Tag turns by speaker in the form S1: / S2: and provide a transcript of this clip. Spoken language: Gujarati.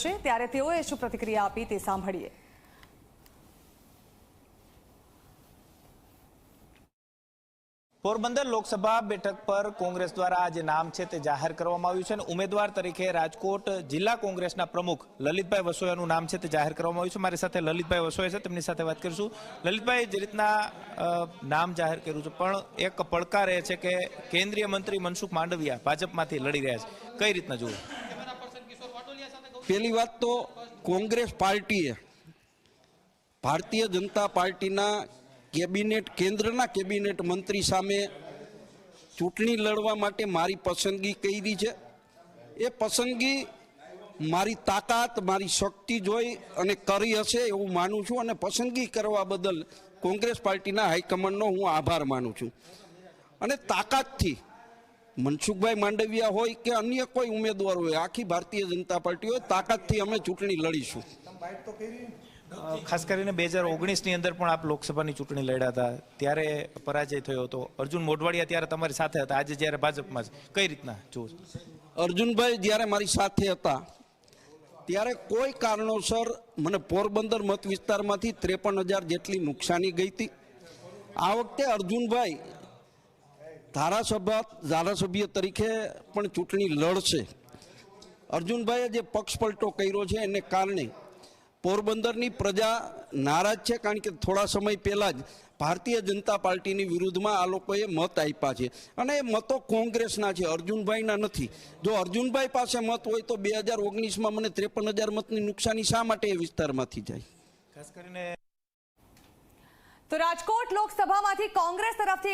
S1: કરશે, ત્યારે તેઓએ શું પ્રતિક્રિયા આપી તે સાંભળીએ।
S2: પોરબંદર લોકસભા બેઠક પર કોંગ્રેસ દ્વારા આજે નામ છે તે જાહેર કરવામાં આવ્યું છે અને ઉમેદવાર તરીકે રાજકોટ જિલ્લા કોંગ્રેસના પ્રમુખ લલિતભાઈ વસોયાનું નામ છે તે જાહેર કરવામાં આવ્યું છે। મારી સાથે લલિતભાઈ વસોયા છે, તેમની સાથે વાત કરીશું। લલિતભાઈ, જે રીતના નામ જાહેર કર્યું છે, પણ એક પડકાર એ છે કે કેન્દ્રીય મંત્રી મનસુખ માંડવિયા ભાજપમાંથી લડી રહ્યા છે, કઈ રીતના જુઓ?
S3: પહેલી વાત તો કોંગ્રેસ પાર્ટીએ ભારતીય જનતા પાર્ટીના કેબિનેટ કેન્દ્રના કેબિનેટ મંત્રી સામે ચૂંટણી લડવા માટે મારી પસંદગી કરી છે। એ પસંદગી મારી તાકાત, મારી શક્તિ જોઈ અને કરી હશે એવું માનું છું અને પસંદગી કરવા બદલ કોંગ્રેસ પાર્ટીના હાઈકમાન્ડનો હું આભાર માનું છું। અને તાકાતથી મનસુખભાઈ માંડવિયા હોય કે અન્ય કોઈ ઉમેદવાર હોય, આખી ભારતીય જનતા પાર્ટી હોય, તાકાતથી અમે ચૂંટણી લડીશું।
S2: ખાસ કરીને 2019ની અંદર પણ આપ લોકસભાની ચૂંટણી લડ્યા હતા, ત્યારે પરાજય થયો હતો। અર્જુન મોઢવાડિયા ત્યારે તમારી સાથે હતા, આજે જ્યારે ભાજપમાં છે, કઈ રીતના જુઓ?
S3: અર્જુનભાઈ જ્યારે મારી સાથે હતા ત્યારે કોઈ કારણોસર મને પોરબંદર મત વિસ્તારમાંથી 53,000 જેટલી નુકસાની ગઈ હતી। આ વખતે અર્જુનભાઈ ધારાસભ્ય તરીકે પણ ચૂંટણી લડશે। અર્જુનભાઈએ જે પક્ષ પલટો કર્યો છે એને કારણે પોરબંદરની પ્રજા નારાજ છે, કારણ કે થોડા સમય પહેલા જ ભારતીય જનતા પાર્ટીની વિરુદ્ધમાં આ લોકોએ મત આપ્યા છે અને એ મતો કોંગ્રેસના છે, અર્જુનભાઈના નથી। જો અર્જુનભાઈ પાસે મત હોય તો 2019માં મને 53,000 મતની નુકસાની શા માટે એ વિસ્તારમાંથી જાય?
S2: ખાસ કરીને
S1: તો રાજકોટ લોકસભામાંથી કોંગ્રેસ તરફથી